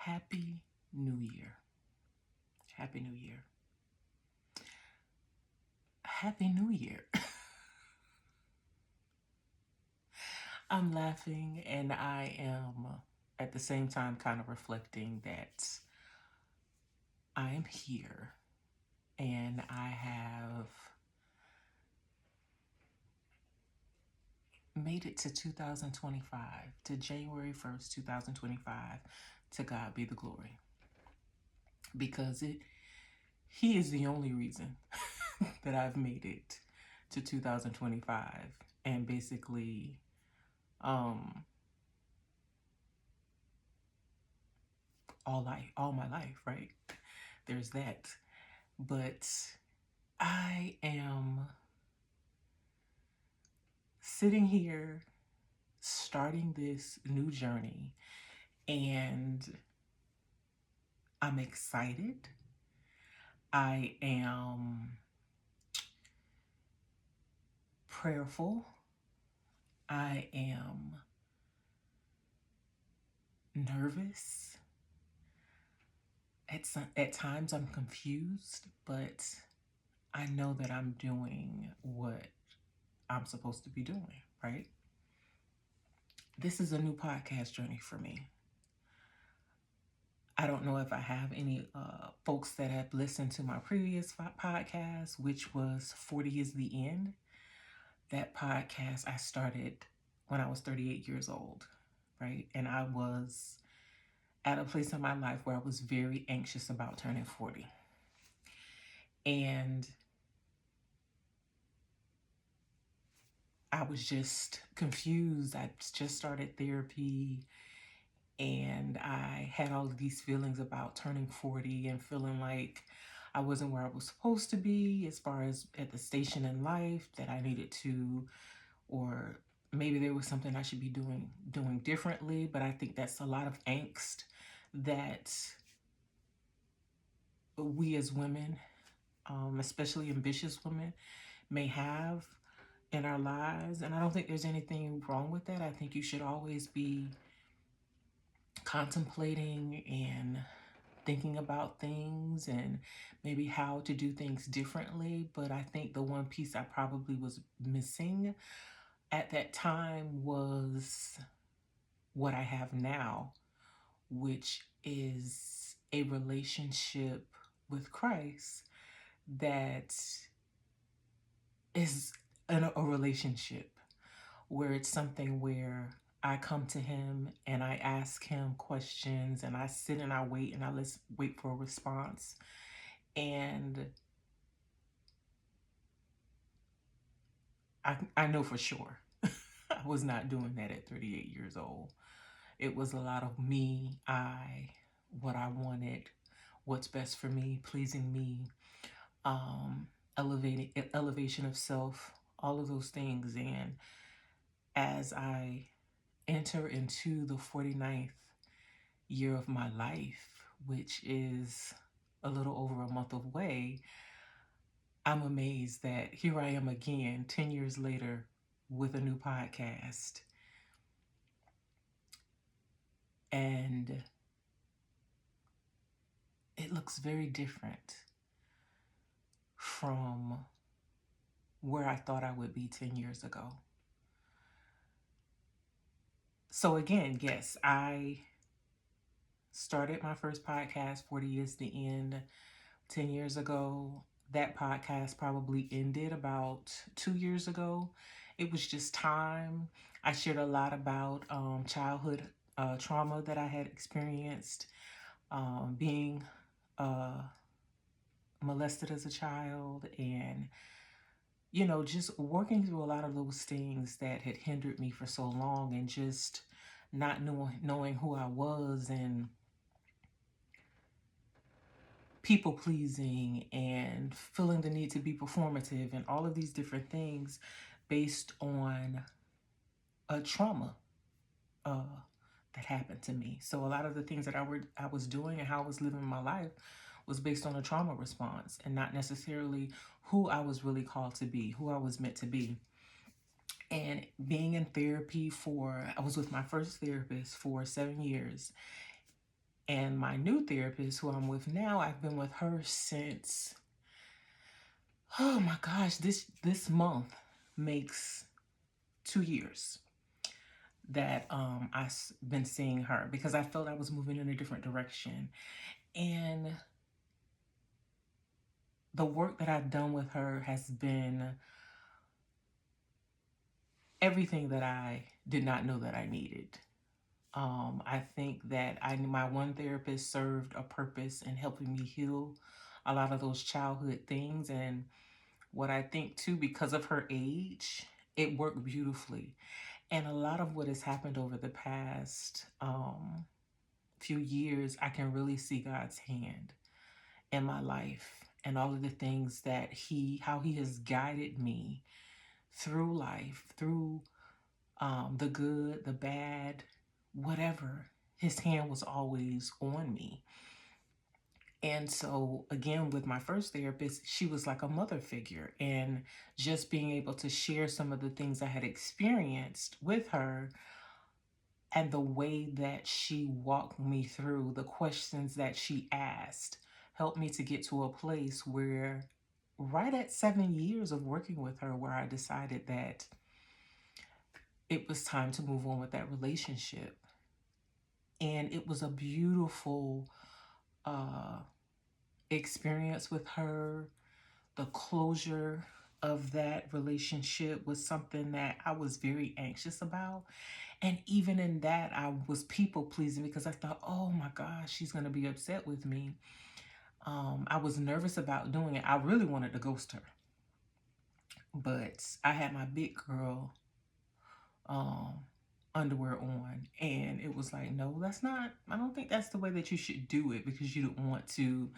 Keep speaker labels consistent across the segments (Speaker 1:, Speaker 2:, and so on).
Speaker 1: Happy New Year. Happy New Year. Happy New Year. I'm laughing and I am at the same time kind of reflecting that I am here and I have made it to 2025, to January 1st, 2025. To God be the glory. Because He is the only reason that I've made it to 2025. And basically, um, all my life, right? There's that. But I am sitting here starting this new journey and I'm excited. I am prayerful. I am nervous. At times I'm confused, but I know that I'm doing what I'm supposed to be doing, right? This is a new podcast journey for me. I don't know if I have any folks that have listened to my previous podcast, which was 40 is the End. That podcast I started when I was 38 years old, right? And I was at a place in my life where I was very anxious about turning 40. And I was just confused. I just started therapy and I had all of these feelings about turning 40 and feeling like I wasn't where I was supposed to be as far as at the station in life that I needed to, or maybe there was something I should be doing differently. But I think that's a lot of angst that we as women, especially ambitious women, may have in our lives. And I don't think there's anything wrong with that. I think you should always be contemplating and thinking about things and maybe how to do things differently. But I think the one piece I probably was missing at that time was what I have now, which is a relationship with Christ that is a relationship where it's something where I come to him and I ask him questions and I sit and I wait and I wait for a response. And I know for sure I was not doing that at 38 years old. It was a lot of me, what I wanted, what's best for me, pleasing me, um, elevation of self, all of those things. And as I enter into the 49th year of my life, which is a little over a month away, I'm amazed that here I am again, 10 years later, with a new podcast. And it looks very different from where I thought I would be 10 years ago. So again, yes, I started my first podcast, 40 is the End, 10 years ago. That podcast probably ended about 2 years ago. It was just time. I shared a lot about childhood trauma that I had experienced, being molested as a child, and just working through a lot of those things that had hindered me for so long, and just not knowing who I was, and people pleasing, and feeling the need to be performative, and all of these different things based on a trauma uh, that happened to me. So a lot of the things that I was doing and how I was living my life was based on a trauma response and not necessarily who I was really called to be, who I was meant to be. And being in therapy I was with my first therapist for 7 years. And my new therapist, who I'm with now, I've been with her since, oh my gosh, this month makes 2 years that I've been seeing her, because I felt I was moving in a different direction. And the work that I've done with her has been everything that I did not know that I needed. I think that my one therapist served a purpose in helping me heal a lot of those childhood things. And what I think too, because of her age, it worked beautifully. And a lot of what has happened over the past few years, I can really see God's hand in my life, and all of the things that how he has guided me through life, through the good, the bad, whatever. His hand was always on me. And so, again, with my first therapist, she was like a mother figure. And just being able to share some of the things I had experienced with her, and the way that she walked me through the questions that she asked, helped me to get to a place where, right at 7 years of working with her, where I decided that it was time to move on with that relationship. And it was a beautiful uh, experience with her. The closure of that relationship was something that I was very anxious about. And even in that, I was people pleasing, because I thought, oh my gosh, she's going to be upset with me. I was nervous about doing it. I really wanted to ghost her. But I had my big girl um, underwear on, and it was like, no, that's not, I don't think that's the way that you should do it, because you don't want to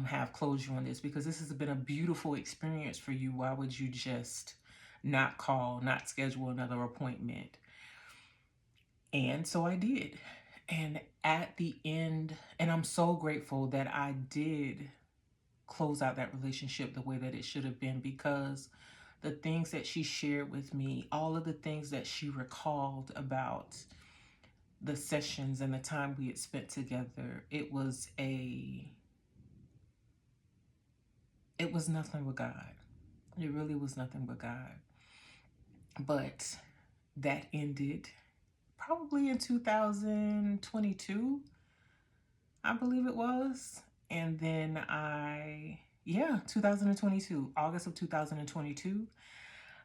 Speaker 1: have closure on this, because this has been a beautiful experience for you. Why would you just not call, not schedule another appointment? And so I did. And at the end, and I'm so grateful that I did close out that relationship the way that it should have been, because the things that she shared with me, all of the things that she recalled about the sessions and the time we had spent together, it was nothing but God. It really was nothing but God. But that ended probably in 2022, I believe it was. And then 2022, August of 2022.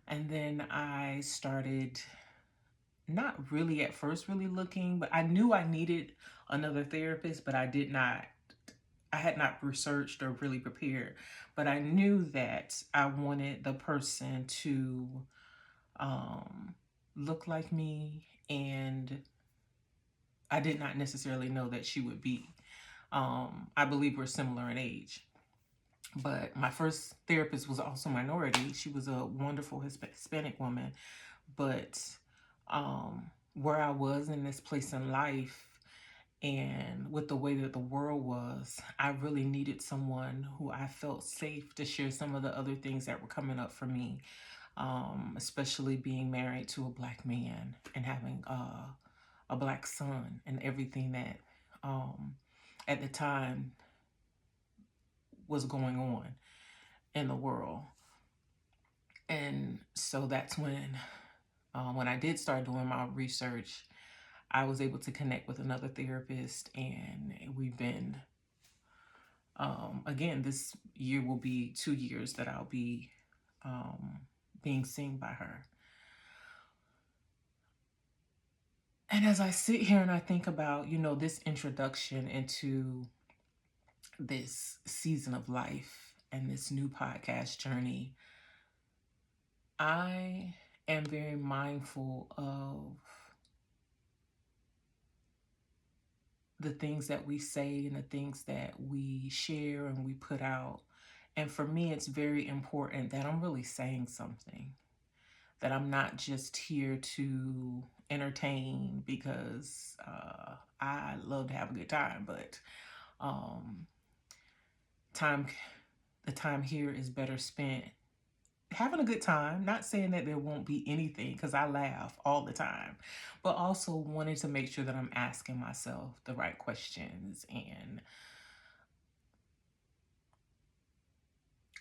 Speaker 1: And then I started, not really at first really looking, but I knew I needed another therapist, but I had not researched or really prepared. But I knew that I wanted the person to um, look like me, and I did not necessarily know that she would be. I believe we're similar in age. But my first therapist was also minority. She was a wonderful Hispanic woman. But where I was in this place in life, and with the way that the world was, I really needed someone who I felt safe to share some of the other things that were coming up for me, especially being married to a Black man and having a Black son, and everything that at the time was going on in the world. And so that's when I did start doing my research, I was able to connect with another therapist, and we've been, again, this year will be 2 years that I'll be being seen by her. And as I sit here and I think about, this introduction into this season of life and this new podcast journey, I am very mindful of the things that we say and the things that we share and we put out. And for me, it's very important that I'm really saying something, that I'm not just here to entertain, because I love to have a good time, but um, time the time here is better spent having a good time. Not saying that there won't be anything, because I laugh all the time, but also wanting to make sure that I'm asking myself the right questions, and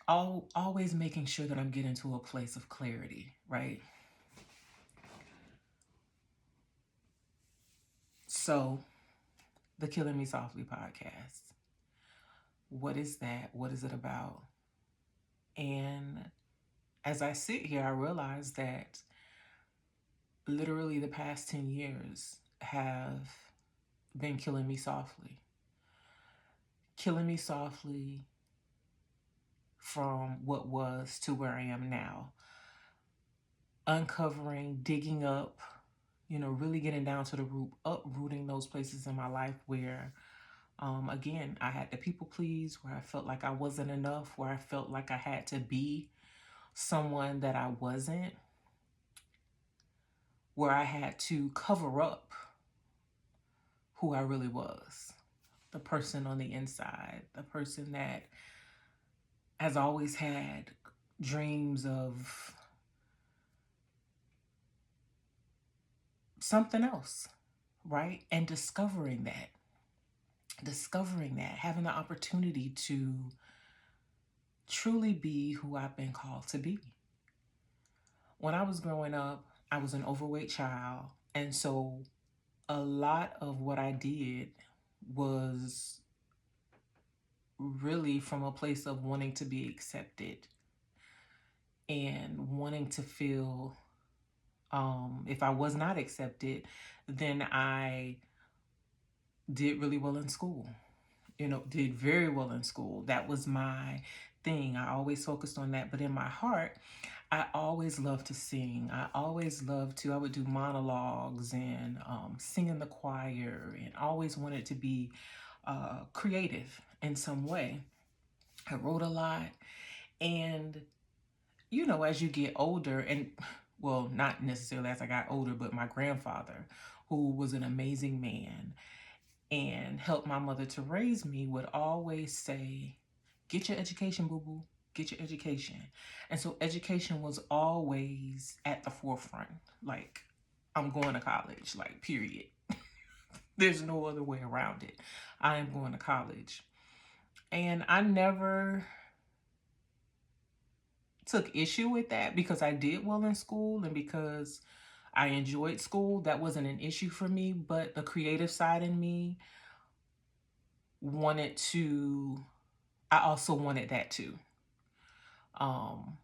Speaker 1: always making sure that I'm getting to a place of clarity, right? So, the Killing Me Softly podcast. What is that? What is it about? And as I sit here, I realize that literally the past 10 years have been killing me softly. Killing me softly from what was to where I am now. Uncovering, digging up, really getting down to the root, uprooting those places in my life where, again, I had to people please, where I felt like I wasn't enough, where I felt like I had to be someone that I wasn't, where I had to cover up who I really was, the person on the inside, the person that has always had dreams of something else, right? And discovering that, having the opportunity to truly be who I've been called to be. When I was growing up, I was an overweight child. And so a lot of what I did was really from a place of wanting to be accepted and wanting to feel, if I was not accepted, then I did really well in school, did very well in school. That was my thing. I always focused on that. But in my heart, I always loved to sing. I would do monologues and sing in the choir, and always wanted to be creative in some way. I wrote a lot. And, as you get older, and well, not necessarily as I got older, but my grandfather, who was an amazing man and helped my mother to raise me, would always say, get your education, boo boo, get your education. And so education was always at the forefront. Like, I'm going to college, like, period. There's no other way around it. I am going to college. And I never took issue with that because I did well in school and because I enjoyed school. That wasn't an issue for me, but the creative side in me wanted to, I also wanted that too. Um,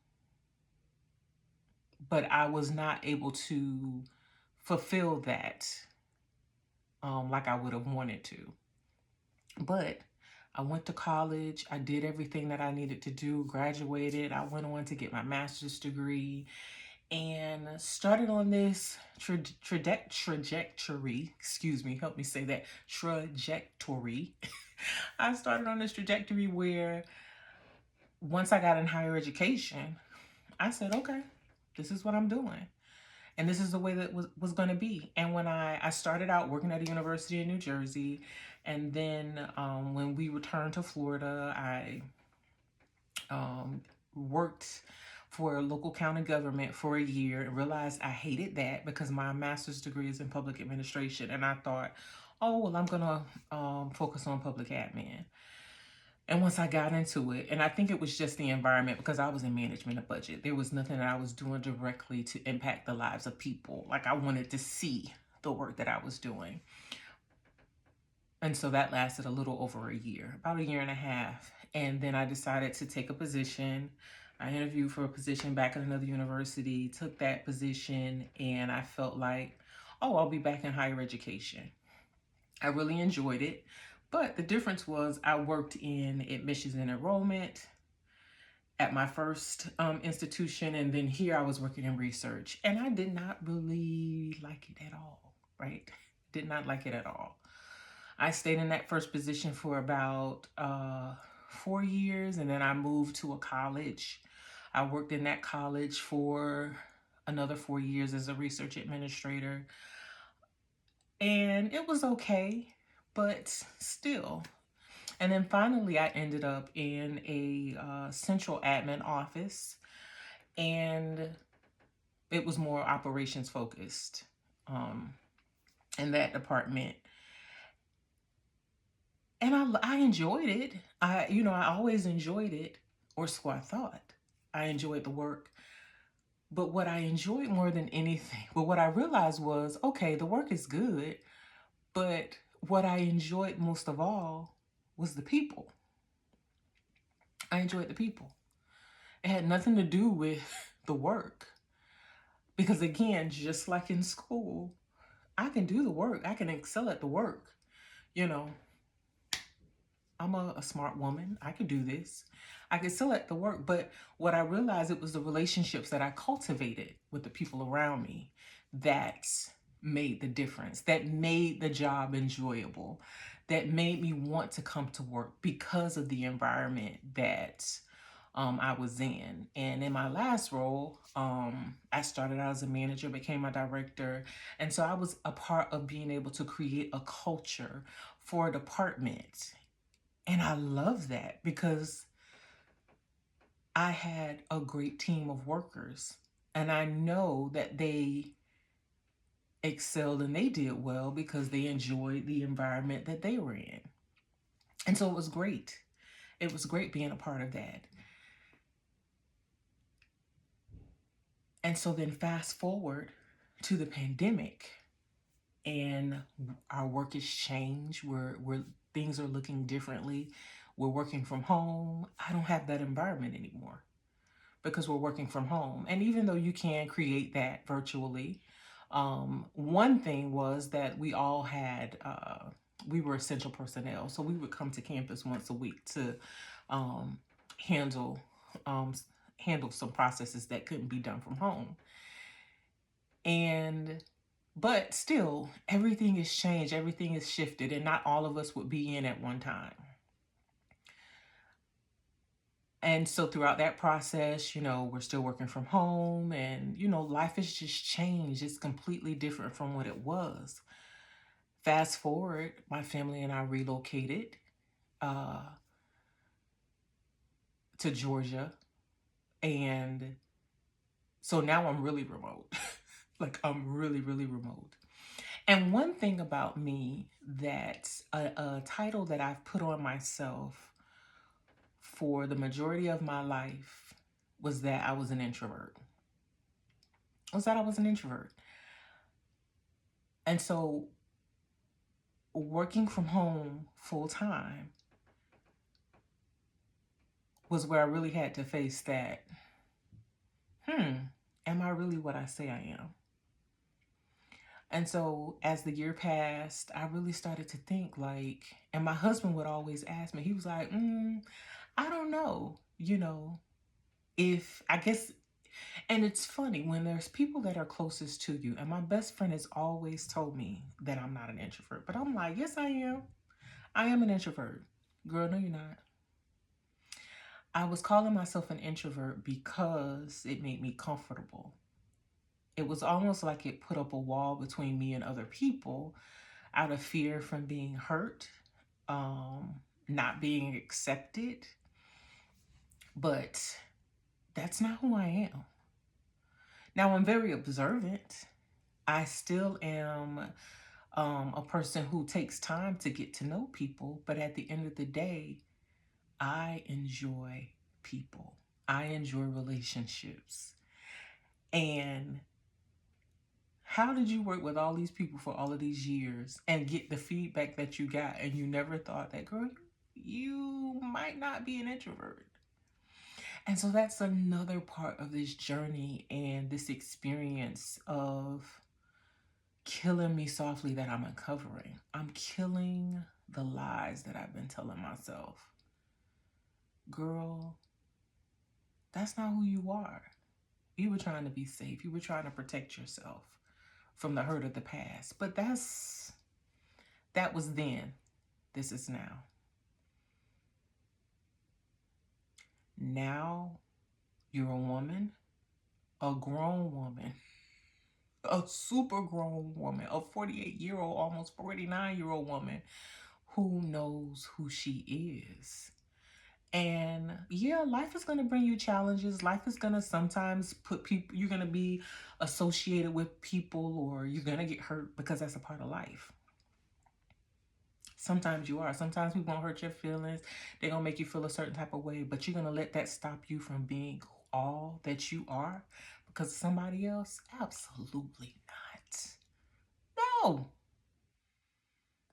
Speaker 1: but I was not able to fulfill that like I would have wanted to. But I went to college. I did everything that I needed to do, graduated. I went on to get my master's degree and started on this trajectory. Excuse me, help me say that. Trajectory. I started on this trajectory where once I got in higher education, I said, okay, this is what I'm doing. And this is the way that was going to be. And when I started out working at a university in New Jersey, and then when we returned to Florida, I worked for a local county government for a year and realized I hated that because my master's degree is in public administration. And I thought, oh, well, I'm going to focus on public admin. And once I got into it, and I think it was just the environment because I was in management of budget, there was nothing that I was doing directly to impact the lives of people. Like, I wanted to see the work that I was doing. And so that lasted a little over a year, about a year and a half. And then I decided to take a position. I interviewed for a position back at another university, took that position, and I felt like, oh, I'll be back in higher education. I really enjoyed it. But the difference was I worked in admissions and enrollment at my first institution, and then here I was working in research. And I did not really like it at all, right? Did not like it at all. I stayed in that first position for about 4 years, and then I moved to a college. I worked in that college for another 4 years as a research administrator. And it was okay, but still. And then finally, I ended up in a central admin office. and it was more operations focused um, in that department. And I enjoyed it. I always enjoyed it, or so I thought. I enjoyed the work. But what I enjoyed more than anything, but what I realized was, okay, the work is good, but what I enjoyed most of all was the people. I enjoyed the people. It had nothing to do with the work. Because again, just like in school, I can do the work. I can excel at the work. You know, I'm a smart woman. I could do this. I could still at the work. But what I realized, it was the relationships that I cultivated with the people around me that made the difference, that made the job enjoyable, that made me want to come to work because of the environment that I was in. And in my last role, I started out as a manager, became a director. And so I was a part of being able to create a culture for a department. And I love that because I had a great team of workers. And I know that they excelled and they did well because they enjoyed the environment that they were in. And so it was great. It was great being a part of that. And so then fast forward to the pandemic, and our work has changed. We're things are looking differently. We're working from home. I don't have that environment anymore because we're working from home. And even though you can create that virtually, one thing was that we were essential personnel. So we would come to campus once a week to um, handle, um, handle some processes that couldn't be done from home. And but still, everything has changed, everything has shifted, and not all of us would be in at one time. And so throughout that process, we're still working from home, and life has just changed. It's completely different from what it was. Fast forward, my family and I relocated uh, to Georgia, and so now I'm really remote. Like, I'm really, really remote. And one thing about me, that a title that I've put on myself for the majority of my life, was that I was an introvert. I was an introvert. And so working from home full time was where I really had to face that, am I really what I say I am? And so as the year passed, I really started to think, like, and my husband would always ask me, he was like, I don't know, if I guess. And it's funny when there's people that are closest to you, and my best friend has always told me that I'm not an introvert, but I'm like, yes, I am. I am an introvert. Girl, no, you're not. I was calling myself an introvert because it made me comfortable. It was almost like it put up a wall between me and other people out of fear from being hurt, not being accepted. But that's not who I am. Now, I'm very observant. I still am a person who takes time to get to know people, but at the end of the day, I enjoy people. I enjoy relationships. And how did you work with all these people for all of these years and get the feedback that you got, and you never thought that, girl, you might not be an introvert? And so that's another part of this journey and this experience of killing me softly that I'm uncovering. I'm killing the lies that I've been telling myself. Girl, that's not who you are. You were trying to be safe. You were trying to protect yourself from the hurt of the past. But that was then. This is now. Now you're a woman, a grown woman, a super grown woman, a 48-year-old, almost 49-year-old woman who knows who she is. And yeah, life is going to bring you challenges. Life is going to sometimes put people, you're going to be associated with people, or you're going to get hurt, because that's a part of life. Sometimes you are. Sometimes people won't hurt your feelings. They're going to make you feel a certain type of way, but you're going to let that stop you from being all that you are because of somebody else? Absolutely not. No,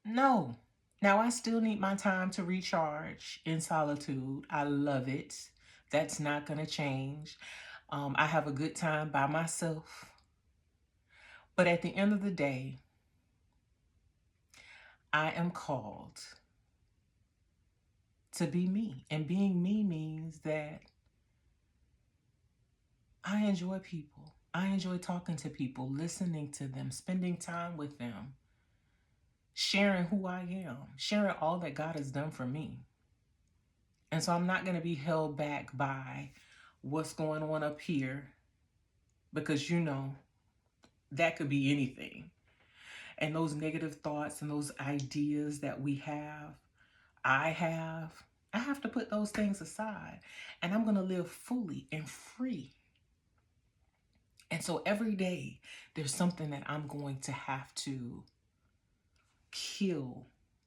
Speaker 1: no. Now, I still need my time to recharge in solitude. I love it. That's not going to change. I have a good time by myself. But at the end of the day, I am called to be me. And being me means that I enjoy people. I enjoy talking to people, listening to them, spending time with them, sharing who I am, sharing all that God has done for me. And so I'm not going to be held back by what's going on up here, because that could be anything. And those negative thoughts and those ideas that we have, I have, I have to put those things aside, and I'm going to live fully and free. And so every day there's something that I'm going to have to kill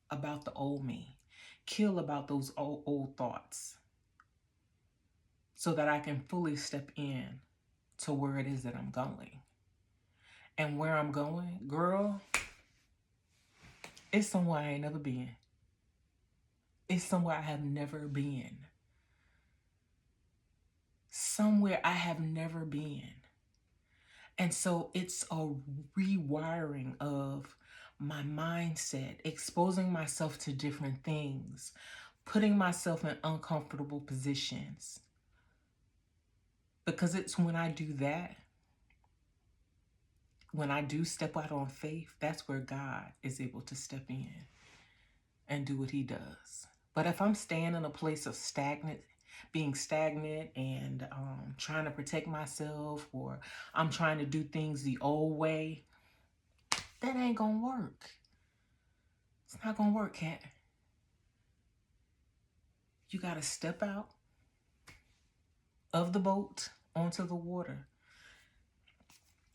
Speaker 1: about the old me, kill about those old thoughts, so that I can fully step in to where it is that I'm going. And where I'm going, girl, it's somewhere I ain't never been. It's somewhere I have never been. Somewhere I have never been. And so it's a rewiring of my mindset, exposing myself to different things, putting myself in uncomfortable positions. Because it's when I do that, when I do step out on faith, that's where God is able to step in and do what he does. But if I'm staying in a place of being stagnant and trying to protect myself, or I'm trying to do things the old way, that ain't gonna work. It's not gonna work, Kat. You gotta step out of the boat onto the water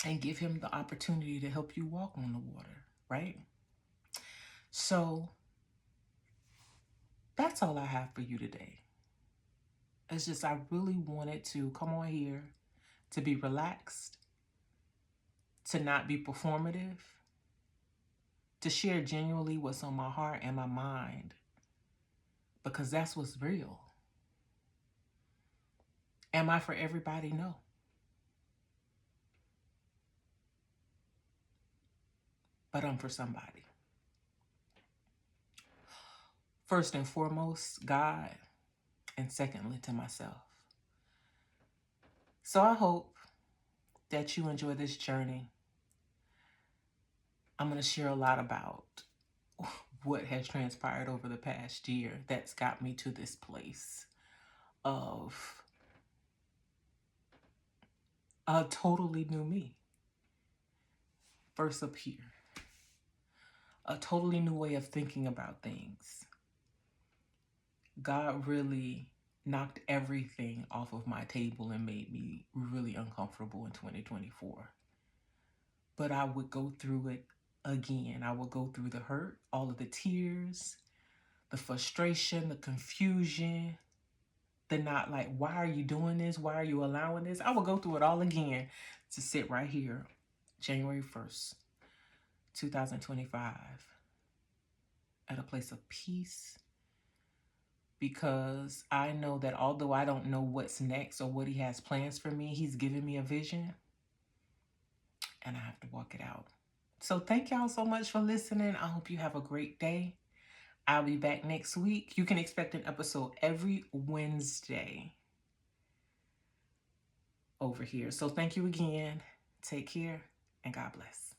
Speaker 1: and give him the opportunity to help you walk on the water, right? So that's all I have for you today. It's just I really wanted to come on here to be relaxed, to not be performative, to share genuinely what's on my heart and my mind, because that's what's real. Am I for everybody? No. But I'm for somebody. First and foremost, God, and secondly, to myself. So I hope that you enjoy this journey. I'm going to share a lot about what has transpired over the past year that's got me to this place of a totally new me. First up here, a totally new way of thinking about things. God really knocked everything off of my table and made me really uncomfortable in 2024. But I would go through it again. I would go through the hurt, all of the tears, the frustration, the confusion, the not like, why are you doing this? Why are you allowing this? I would go through it all again to sit right here, January 1st, 2025, at a place of peace, because I know that although I don't know what's next or what he has plans for me, he's given me a vision and I have to walk it out. So thank y'all so much for listening. I hope you have a great day. I'll be back next week. You can expect an episode every Wednesday over here. So thank you again. Take care and God bless.